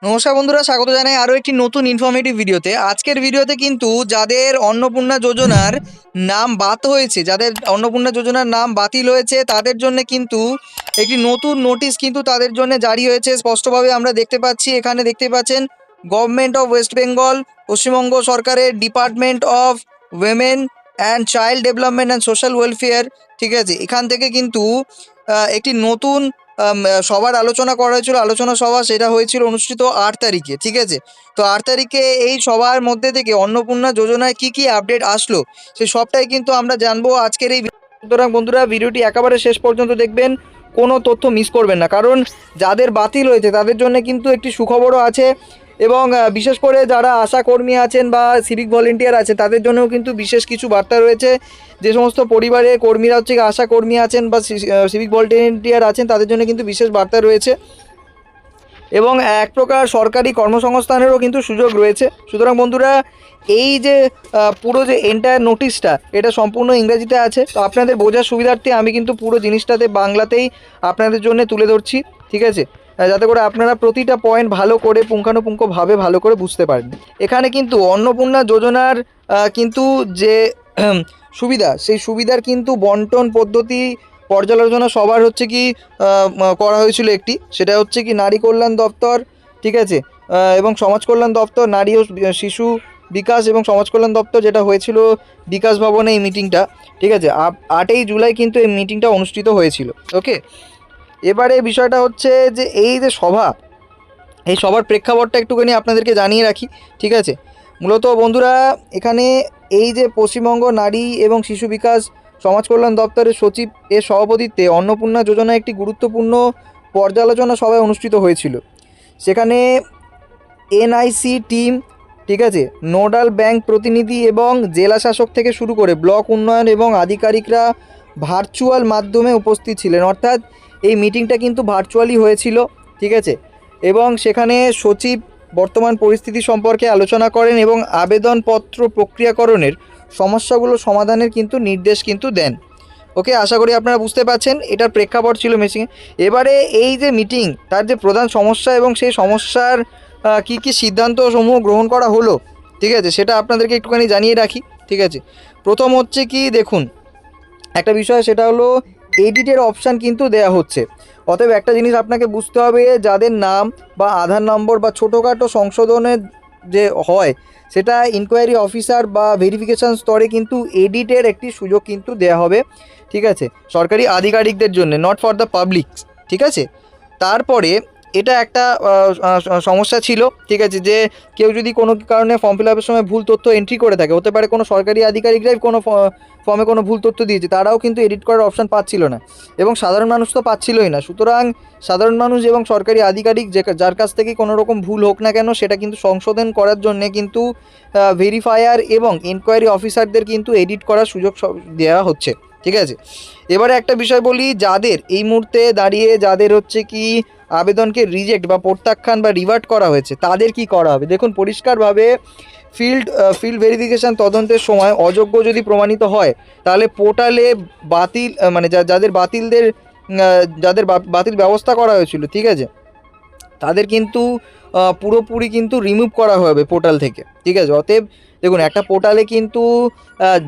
নমস্কার বন্ধুরা, স্বাগত জানাই আরও একটি নতুন ইনফরমেটিভ ভিডিওতে। আজকের ভিডিওতে কিন্তু যাদের অন্নপূর্ণা যোজনার নাম বাদ হয়েছে, যাদের অন্নপূর্ণা যোজনার নাম বাতিল হয়েছে, তাদের জন্য কিন্তু একটি নতুন নোটিশ কিন্তু তাদের জন্য জারি হয়েছে। স্পষ্টভাবে আমরা দেখতে পাচ্ছি, এখানে দেখতে পাচ্ছেন government of West Bengal, Paschimbanga সরকারের department of women and child development and social welfare, ঠিক আছে, এখান থেকে কিন্তু একটি নতুন সবার আলোচনা করা হয়েছিল। আলোচনা সভা সেটা হয়েছিল অনুষ্ঠিত 8 তারিখে, ঠিক আছে। তো 8 তারিখে এই সবার মধ্যে থেকে অন্নপূর্ণা যোজনায় কি কি আপডেট আসলো সেই সবটাই কিন্তু আমরা জানবো আজকের এই সুতরাং বন্ধুরা, ভিডিওটি একেবারে শেষ পর্যন্ত দেখবেন, কোনো তথ্য মিস করবেন না। কারণ যাদের বাতিল হয়েছে তাদের জন্য কিন্তু একটি সুখবরও আছে, এবং বিশেষ করে যারা আশা কর্মী আছেন বা সিভিক ভলেন্টিয়ার আছে তাদের জন্যও কিন্তু বিশেষ কিছু বার্তা রয়েছে। যে সমস্ত পরিবারে কর্মীরা হচ্ছে আশা কর্মী আছেন বা সিভিক ভলেন্টিয়ার আছেন তাদের জন্য কিন্তু বিশেষ বার্তা রয়েছে, এবং এক প্রকার সরকারি কর্মসংস্থানেরও কিন্তু সুযোগ রয়েছে। সুতরাং বন্ধুরা, এই যে পুরো যে এন্টায়ার নোটিশটা এটা সম্পূর্ণ ইংরেজিতে আছে। তো আপনাদের বোঝার সুবিধার্থে আমি কিন্তু পুরো জিনিসটাতে বাংলাতেই আপনাদের জন্য তুলে ধরছি, ঠিক আছে, যাতে করে আপনারা প্রতিটা পয়েন্ট ভালো করে পুঙ্খানুপুঙ্খভাবে ভালো করে বুঝতে পারেন। এখানে কিন্তু অন্নপূর্ণা যোজনার কিন্তু যে সুবিধা, সেই সুবিধার কিন্তু বন্টন পদ্ধতি পর্যালোচনা সবার হচ্ছে কি করা হয়েছিল একটি, সেটা হচ্ছে কি নারী কল্যাণ দপ্তর, ঠিক আছে, এবং সমাজ কল্যাণ দপ্তর, নারী ও শিশু বিকাশ এবং সমাজ কল্যাণ দপ্তর, যেটা হয়েছিল বিকাশ ভবনে এই মিটিংটা, ঠিক আছে। 8ই জুলাই কিন্তু এই মিটিংটা অনুষ্ঠিত হয়েছিল। ওকে, এবারে বিষয়টা হচ্ছে যে এই যে সভা, এই সবার প্রেক্ষাপটটা একটুখানি আপনাদেরকে জানিয়ে রাখি, ঠিক আছে। মূলত বন্ধুরা, এখানে এই যে পশ্চিমবঙ্গ নারী এবং শিশু বিকাশ সমাজ কল্যাণ দপ্তরের সচিব এর সভাপতিত্বে অন্নপূর্ণা যোজনা একটি গুরুত্বপূর্ণ পর্যালোচনা সভায় অনুষ্ঠিত হয়েছিল। সেখানে এনআইসি টিম, ঠিক আছে, নোডাল ব্যাংক প্রতিনিধি এবং জেলা শাসক থেকে শুরু করে ব্লক উন্নয়ন এবং আধিকারিকরা ভার্চুয়াল মাধ্যমে উপস্থিত ছিলেন। অর্থাৎ এই মিটিংটা কিন্তু ভার্চুয়ালি হয়েছিল, ঠিক আছে। এবং সেখানে সচিব বর্তমান পরিস্থিতি সম্পর্কে আলোচনা করেন এবং আবেদনপত্র প্রক্রিয়াকরণের সমস্যাগুলো সমাধানের কিন্তু নির্দেশ কিন্তু দেন। ওকে, আশা করি আপনারা বুঝতে পারছেন এটার প্রেক্ষাপট ছিল মিটিংয়ে। এবারে এই যে মিটিং, তার যে প্রধান সমস্যা এবং সেই সমস্যার কি কি সিদ্ধান্তসমূহ গ্রহণ করা হলো, ঠিক আছে, সেটা আপনাদেরকে একটুখানি জানিয়ে রাখি, ঠিক আছে। প্রথম হচ্ছে কি, দেখুন একটা বিষয়, সেটা হলো এডিটের অপশান কিন্তু দেয়া হচ্ছে। অতএব একটা জিনিস আপনাকে বুঝতে হবে, যাদের নাম বা আধার নম্বর বা ছোটোখাটো সংশোধনের যে হয়, সেটা ইনকোয়ারি অফিসার বা ভেরিফিকেশান স্তরে কিন্তু এডিটের একটি সুযোগ কিন্তু দেয়া হবে, ঠিক আছে, সরকারি আধিকারিকদের জন্য, নট ফর দ্য পাবলিক, ঠিক আছে। তারপরে এটা একটা সমস্যা ছিল, ঠিক আছে, যে কেউ যদি কোনো কারণে ফর্ম ফিল আপের সময় ভুল তথ্য এন্ট্রি করে থাকে, হতে পারে কোনো সরকারি আধিকারিকরাই কোনো ফর্মে কোনো ভুল তথ্য দিয়েছে, তারাও কিন্তু এডিট করার অপশান পাচ্ছিল না, এবং সাধারণ মানুষ তো পাচ্ছিলই না। সুতরাং সাধারণ মানুষ এবং সরকারি আধিকারিক যার কাছ থেকে কোনো রকম ভুল হোক না কেন, সেটা কিন্তু সংশোধন করার জন্যে কিন্তু ভেরিফায়ার এবং এনকোয়ারি অফিসারদের কিন্তু এডিট করার সুযোগ দেওয়া হচ্ছে, ঠিক আছে। এবারে একটা বিষয় বলি, যাদের এই মুহূর্তে দাঁড়িয়ে যাদের হচ্ছে কি আবেদনকে রিজেক্ট বা প্রত্যাখ্যান বা রিভার্ট করা হয়েছে, তাদের কি করা হবে। দেখুন, পরিষ্কারভাবে ফিল্ড ভেরিফিকেশান তদন্তের সময় অযোগ্য যদি প্রমাণিত হয়, তাহলে পোর্টালে বাতিল মানে যাদের বাতিল ব্যবস্থা করা হয়েছিল, ঠিক আছে, তাদের কিন্তু পুরোপুরি কিন্তু রিমুভ করা হবে পোর্টাল থেকে, ঠিক আছে। অতএব দেখুন, একটা পোর্টালে কিন্তু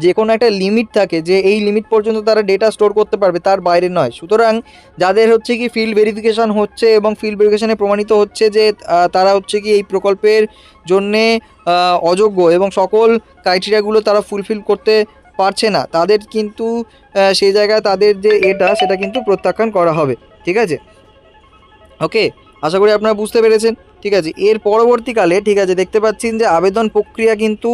যে কোনো একটা লিমিট থাকে, যে এই লিমিট পর্যন্ত তারা ডেটা স্টোর করতে পারবে, তার বাইরে নয়। সুতরাং যাদের হচ্ছে কি ফিল্ড ভেরিফিকেশান হচ্ছে এবং ফিল্ড ভেরিফিকেশানে প্রমাণিত হচ্ছে যে তারা হচ্ছে কি এই প্রকল্পের জন্যে অযোগ্য এবং সকল ক্রাইটেরিয়াগুলো তারা ফুলফিল করতে পারছে না, তাদের কিন্তু সেই জায়গায় তাদের যে সেটা কিন্তু প্রত্যাখ্যান করা হবে, ঠিক আছে। ওকে, আশা করি আপনারা বুঝতে পেরেছেন, ঠিক আছে। এর পরবর্তীকালে, ঠিক আছে, দেখতে পাচ্ছেন যে আবেদন প্রক্রিয়া কিন্তু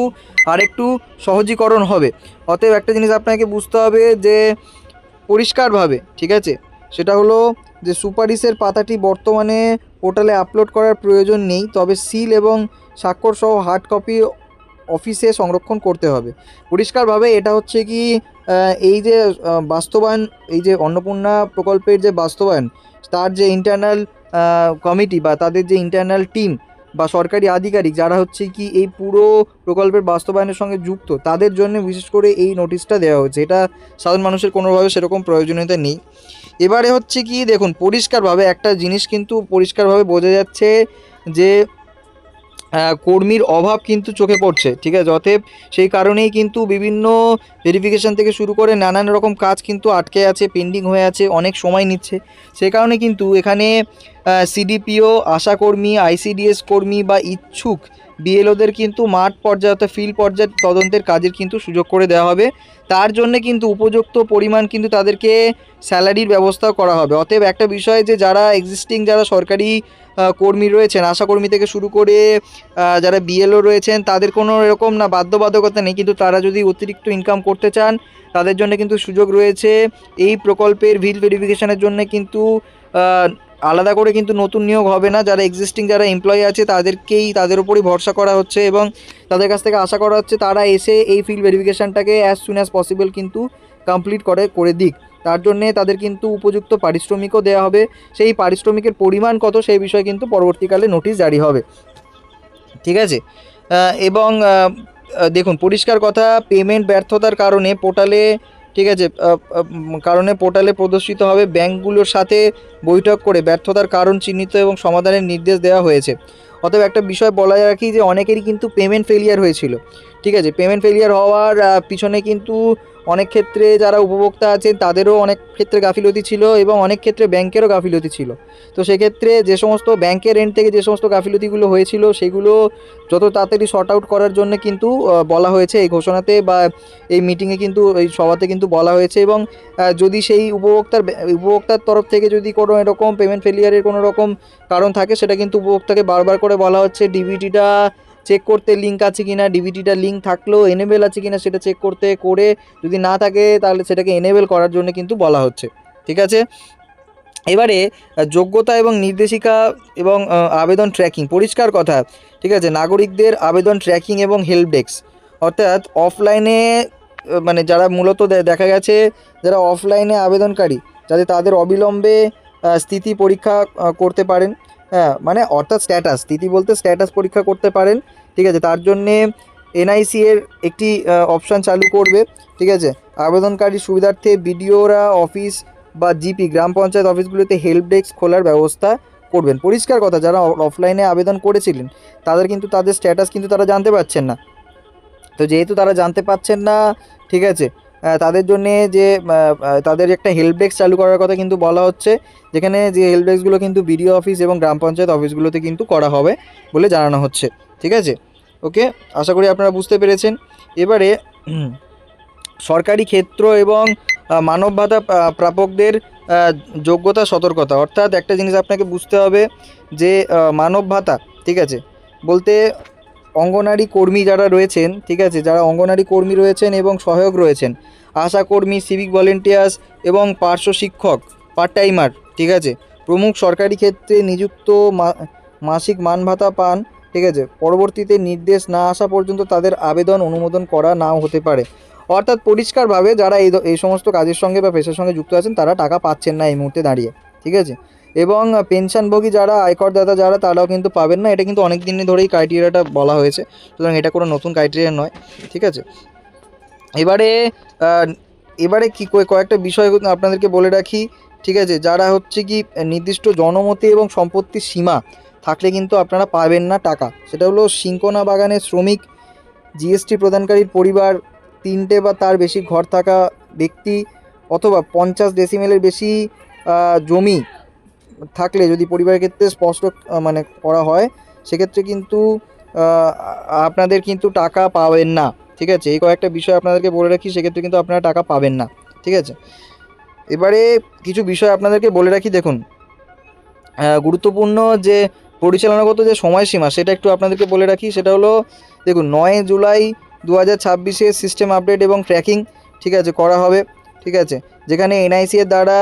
আরেকটু সহজীকরণ হবে। অতএব একটা জিনিস আপনাকে বুঝতে হবে যে পরিষ্কারভাবে, ঠিক আছে, সেটা হলো যে সুপারিশের পাতাটি বর্তমানে পোর্টালে আপলোড করার প্রয়োজন নেই, তবে সিল এবং স্বাক্ষর সহ হার্ড কপি অফিসে সংরক্ষণ করতে হবে। পরিষ্কারভাবে এটা হচ্ছে কি এই যে বাস্তবায়ন, এই যে অন্নপূর্ণা প্রকল্পের যে বাস্তবায়ন, তার যে ইন্টারনাল কমিটি বা তাদের যে ইন্টারনাল টিম, বা সরকারি আধিকারিক যারা হচ্ছে কি এই পুরো প্রকল্পের বাস্তবায়নের সঙ্গে যুক্ত, তাদের জন্য বিশেষ করে এই নোটিশটা দেওয়া হচ্ছে। এটা সাধারণ মানুষের কোনোভাবে সেরকম প্রয়োজনীয়তা নেই। এবারে হচ্ছে কি দেখুন, পরিষ্কারভাবে একটা জিনিস কিন্তু পরিষ্কারভাবে বোঝা যাচ্ছে যে কর্মীর অভাব কিন্তু চোখে পড়ছে, ঠিক আছে। অতএব সেই কারণেই কিন্তু বিভিন্ন ভেরিফিকেশান থেকে শুরু করে নানান রকম কাজ কিন্তু আটকে আছে, পেন্ডিং হয়ে আছে, অনেক সময় নিচ্ছে। সেই কারণে কিন্তু এখানে সিডিপিও, আশাকর্মী, আইসিডিএস কর্মী বা ইচ্ছুক বিএলওদের কিন্তু মাঠ পর্যায়ে অর্থাৎ ফিল্ড পর্যায়ে তদন্তের কাজের কিন্তু সুযোগ করে দেওয়া হবে। তার জন্যে কিন্তু উপযুক্ত পরিমাণ কিন্তু তাদেরকে স্যালারির ব্যবস্থাও করা হবে। অতএব একটা বিষয় যে যারা এক্সিস্টিং যারা সরকারি কর্মী রয়েছেন, আশাকর্মী থেকে শুরু করে যারা বিএলও রয়েছেন, তাদের কোনো এরকম না বাধ্যবাধকতা নেই, কিন্তু তারা যদি অতিরিক্ত ইনকাম করতে চান তাদের জন্য কিন্তু সুযোগ রয়েছে। এই প্রকল্পের ভিল ভেরিফিকেশানের জন্য কিন্তু আলাদা করে কিন্তু নতুন নিয়োগ হবে না। যারা এক্সিস্টিং যারা এমপ্লয়ি আছে তাদের উপরই ভরসা করা হচ্ছে এবং তাদের কাছ থেকে আশা করা হচ্ছে তারা এসে এই ফিল্ড ভেরিফিকেশানটাকে অ্যাজ সুন অ্যাজ পসিবল কিন্তু কমপ্লিট করে দিক। তার জন্যে তাদের কিন্তু উপযুক্ত পারিশ্রমিকও দেওয়া হবে। সেই পারিশ্রমিকের পরিমাণ কত সেই বিষয়ে কিন্তু পরবর্তীকালে নোটিশ জারি হবে, ঠিক আছে। এবং দেখুন পরিষ্কার কথা, পেমেন্ট ব্যর্থতার কারণে পোর্টালে, ঠিক আছে, পোর্টালে প্রদর্শিত হবে। ব্যাঙ্কগুলোর সাথে বৈঠক করে ব্যর্থতার কারণ চিহ্নিত এবং সমাধানের নির্দেশ দেওয়া হয়েছে। অতএব একটা বিষয় বলা রাখি যে অনেকেরই কিন্তু পেমেন্ট ফেলিয়ার হয়েছিল, ঠিক আছে। পেমেন্ট ফেলিয়ার হওয়ার পিছনে কিন্তু অনেক ক্ষেত্রে যারা উপভোক্তা আছেন তাদেরও অনেক ক্ষেত্রে গাফিলতি ছিল এবং অনেক ক্ষেত্রে ব্যাংকেরও গাফিলতি ছিল। তো সেক্ষেত্রে যে সমস্ত ব্যাংকের এন্ড থেকে যে সমস্ত গাফিলতিগুলো হয়েছিল সেগুলো যত তাড়াতাড়ি শর্ট আউট করার জন্য কিন্তু বলা হয়েছে এই ঘোষণাতে বা এই মিটিংয়ে কিন্তু এই সভাতে কিন্তু বলা হয়েছে। এবং যদি সেই উপভোক্তার তরফ থেকে যদি কোনো এরকম পেমেন্ট ফেলিয়ারের কোনো রকম কারণ থাকে, সেটা কিন্তু উপভোক্তাকে বারবার করে বলা হচ্ছে ডিবিটিটা চেক করতে, লিঙ্ক আছে কি না, ডিবিটিটা লিঙ্ক থাকলেও এনেবেল আছে কি না সেটা চেক করতে, করে যদি না থাকে তাহলে সেটাকে এনেবেল করার জন্য কিন্তু বলা হচ্ছে, ঠিক আছে। এবারে যোগ্যতা এবং নির্দেশিকা এবং আবেদন ট্র্যাকিং, পরিষ্কার কথা, ঠিক আছে। নাগরিকদের আবেদন ট্র্যাকিং এবং হেল্প ডেস্ক, অর্থাৎ অফলাইনে মানে যারা মূলত দেখা গেছে যারা অফলাইনে আবেদনকারী, যাতে তাদের অবিলম্বে স্থিতি পরীক্ষা করতে পারেন, হ্যাঁ, মানে অর্থাৎ স্থিতি বলতে স্ট্যাটাস পরীক্ষা করতে পারেন, ঠিক আছে। তার জন্যে এনআইসি এর একটি অপশান চালু করবে, ঠিক আছে। আবেদনকারী সুবিধার্থে বিডিওরা অফিস বা জিপি গ্রাম পঞ্চায়েত অফিসগুলোতে হেল্প ডেস্ক খোলার ব্যবস্থা করবেন। পরিষ্কার কথা, যারা অফলাইনে আবেদন করেছিলেন তাদের কিন্তু তাদের স্ট্যাটাস কিন্তু তারা জানতে পারছেন না। তো যেহেতু তারা জানতে পারছেন না, ঠিক আছে, তাদের জন্যে যে তাদের একটা হেল্প ডেস্ক চালু করার কথা কিন্তু বলা হচ্ছে, যেখানে যে হেল্প ডেস্কগুলো কিন্তু বিডিও অফিস এবং গ্রাম পঞ্চায়েত অফিসগুলোতে কিন্তু করা হবে বলে জানানো হচ্ছে, ঠিক আছে। ওকে, আশা করি আপনারা বুঝতে পেরেছেন। এবারে সরকারি ক্ষেত্র এবং মানব ভাতা প্রাপকদের যোগ্যতা সতর্কতা, অর্থাৎ একটা জিনিস আপনাকে বুঝতে হবে যে মানব ভাতা, ঠিক আছে, বলতে অঙ্গনারী কর্মী যারা রয়েছেন, ঠিক আছে, যারা অঙ্গনারী কর্মী রয়েছেন এবং সহায়ক রয়েছেন, আশাকর্মী, সিভিক ভলেন্টিয়ার্স এবং পার্শ্ব শিক্ষক, পার্ট টাইমার, ঠিক আছে, প্রমুখ সরকারি ক্ষেত্রে নিযুক্ত মাসিক মান ভাতা পান, ঠিক আছে। পরবর্তীতে নির্দেশ না আসা পর্যন্ত তাদের আবেদন অনুমোদন করা নাও হতে পারে। অর্থাৎ পরিষ্কারভাবে যারা এই সমস্ত কাজের সঙ্গে বা পেশার সঙ্গে যুক্ত আছেন তারা টাকা পাচ্ছেন না এই মুহূর্তে দাঁড়িয়ে, ঠিক আছে। এবং পেনশনভোগী যারা, আয়করদাতা যারা, তারাও কিন্তু পাবেন না। এটা কিন্তু অনেক দিন ধরেই ক্রাইটেরিয়াটা বলা হয়েছে, সুতরাং এটা কোনো নতুন ক্রাইটেরিয়া নয়, ঠিক আছে। এবারে কি কয়েকটা বিষয় আপনাদেরকে বলে রাখি, ঠিক আছে। যারা হচ্ছে কি নির্দিষ্ট জনমতি এবং সম্পত্তির সীমা থাকলে কিন্তু আপনারা পাবেন না টাকা। সেটা হলো সিংকোনা বাগানের শ্রমিক, জিএসটি প্রদানকারীর পরিবার, 3টে বা তার বেশি ঘর থাকা ব্যক্তি, অথবা 50 ডেসিমেলের বেশি জমি থাকলে যদি পরিবারের ক্ষেত্রে স্পষ্ট মানে করা হয়, সেক্ষেত্রে কিন্তু আপনাদের কিন্তু টাকা পাবেন না, ঠিক আছে। এই কয়েকটা বিষয় আপনাদেরকে বলে রাখি, সেক্ষেত্রে কিন্তু আপনারা টাকা পাবেন না, ঠিক আছে। এবারে কিছু বিষয় আপনাদেরকে বলে রাখি, দেখুন গুরুত্বপূর্ণ যে পরিচালনাগত যে সময়সীমা সেটা একটু আপনাদেরকে বলে রাখি। সেটা হলো দেখুন 9 জুলাই 2026 সিস্টেম আপডেট এবং ট্র্যাকিং, ঠিক আছে, করা হবে, ঠিক আছে। যেখানে এনআইসি এর দ্বারা,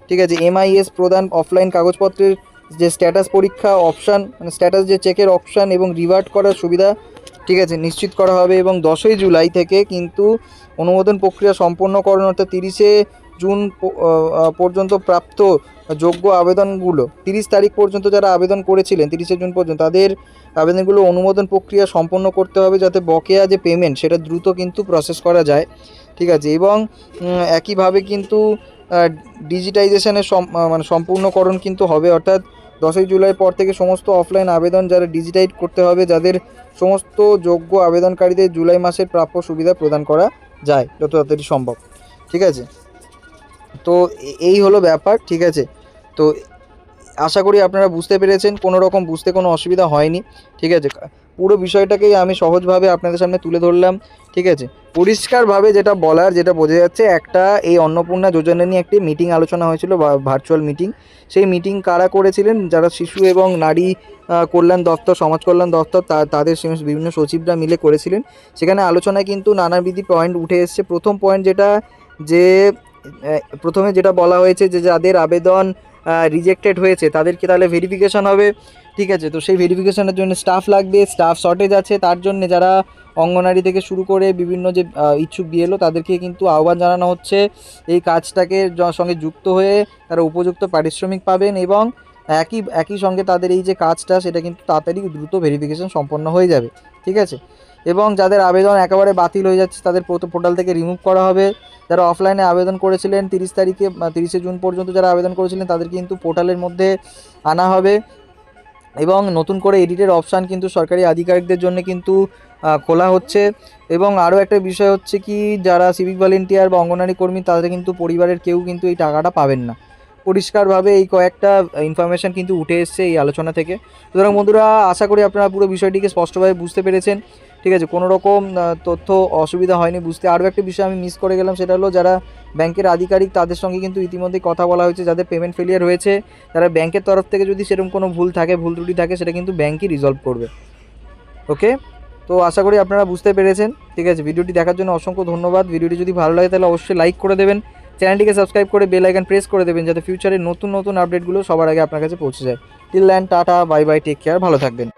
ঠিক আছে, এমআইএস প্রদান, অফলাইন কাগজপত্রের যে স্ট্যাটাস পরীক্ষা অপশান, মানে স্ট্যাটাস যে চেকের অপশান এবং রিভার্ট করার সুবিধা, ঠিক আছে, নিশ্চিত করা হবে। এবং 10ই জুলাই থেকে কিন্তু অনুমোদন প্রক্রিয়া সম্পন্নকরণ, অর্থাৎ 30 জুন পর্যন্ত প্রাপ্ত যোগ্য আবেদনগুলো 30 তারিখ পর্যন্ত যারা আবেদন করেছিলেন 30শে জুন পর্যন্ত তাদের আবেদনগুলো অনুমোদন প্রক্রিয়া সম্পন্ন করতে হবে, যাতে বকেয়া যে পেমেন্ট সেটা দ্রুত কিন্তু প্রসেস করা যায়। ঠিক আছে, এবং একইভাবে কিন্তু ডিজিটাইজেশনের মানে সম্পূর্ণকরণ কিন্তু হবে, অর্থাৎ 10ই জুলাই পর থেকে সমস্ত অফলাইন আবেদন যারা ডিজিটাইজ করতে হবে, যাদের সমস্ত যোগ্য আবেদনকারীদের জুলাই মাসের প্রাপ্য সুবিধা প্রদান করা যায় যত তাড়াতাড়ি সম্ভব। ঠিক আছে, তো এই হলো ব্যাপার। ঠিক আছে, তো আশা করি আপনারা বুঝতে পেরেছেন, কোনো রকম বুঝতে কোনো অসুবিধা হয়নি। ঠিক আছে, পুরো বিষয়টাকেই আমি সহজভাবে আপনাদের সামনে তুলে ধরলাম। ঠিক আছে, পরিষ্কারভাবে যেটা বলার, যেটা বোঝা যাচ্ছে, একটা এই অন্নপূর্ণা যোজনা নিয়ে একটি মিটিং আলোচনা হয়েছিল বা ভার্চুয়াল মিটিং। সেই মিটিং কারা করেছিলেন? যারা শিশু এবং নারী কল্যাণ দপ্তর, সমাজ কল্যাণ দপ্তর, তাদের বিভিন্ন সচিবরা মিলে করেছিলেন। সেখানে আলোচনায় কিন্তু নানাবিধি পয়েন্ট উঠে এসছে। প্রথম পয়েন্ট যেটা, যে প্রথমে যেটা বলা হয়েছে যে যাদের আবেদন রিজেক্টেড হয়েছে তাদেরকে তাহলে ভেরিফিকেশান হবে। ঠিক আছে, তো সেই ভেরিফিকেশানের জন্য স্টাফ লাগবে, স্টাফ শর্টেজ আছে, তার জন্য যারা অঙ্গনারী থেকে শুরু করে বিভিন্ন যে ইচ্ছুক বিএলও তাদেরকে কিন্তু আহ্বান জানানো হচ্ছে এই কাজটাকে সঙ্গে যুক্ত হয়ে তারা উপযুক্ত পারিশ্রমিক পাবেন, এবং একই সঙ্গে তাদের এই যে কাজটা সেটা কিন্তু তাড়াতাড়ি দ্রুত ভেরিফিকেশান সম্পন্ন হয়ে যাবে। ঠিক আছে, এবং যাদের আবেদন একেবারে বাতিল হয়ে যাচ্ছে তাদের পোর্টাল থেকে রিমুভ করা হবে। যারা অফলাইনে আবেদন করেছিলেন 30শে জুন পর্যন্ত যারা আবেদন করেছিলেন তাদের কিন্তু পোর্টালের মধ্যে আনা হবে, এবং নতুন করে এডিটের অপশান কিন্তু সরকারি আধিকারিকদের জন্য কিন্তু খোলা হচ্ছে। এবং আরও একটা বিষয় হচ্ছে কি, যারা সিভিক ভলেন্টিয়ার বা অঙ্গনারী কর্মী তাদের কিন্তু পরিবারের কেউ কিন্তু এই টাকাটা পাবেন না। পরিষ্কারভাবে এই কয়েকটা ইনফরমেশান কিন্তু উঠে এসছে এই আলোচনা থেকে। সুতরাং বন্ধুরা, আশা করি আপনারা পুরো বিষয়টিকে স্পষ্টভাবে বুঝতে পেরেছেন। ঠিক আছে, কোনো রকম তথ্য অসুবিধা হয়নি বুঝতে। আরও একটা বিষয় আমি মিস করে গেলাম, সেটা হলো যারা ব্যাংকের আধিকারিক তাদের সঙ্গে কিন্তু ইতিমধ্যেই কথা বলা হয়েছে, যাদের পেমেন্ট ফেলিয়ার হয়েছে তারা ব্যাংকের তরফ থেকে যদি সেরকম কোনো ভুল ত্রুটি থাকে সেটা কিন্তু ব্যাংকই রিজলভ করবে। ওকে, তো আশা করি আপনারা বুঝতে পেরেছেন। ঠিক আছে, ভিডিওটি দেখার জন্য অসংখ্য ধন্যবাদ। ভিডিওটি যদি ভালো লাগে তাহলে অবশ্যই লাইক করে দেবেন, চ্যানেলটিকে সাবস্ক্রাইব করে বেল আইকন প্রেস করে দেবেন, যাতে ফিউচারে নতুন আপডেটগুলো সবার আগে আপনার কাছে পৌঁছে যায়। Till then, tata, bye bye, take care, ভালো থাকবেন।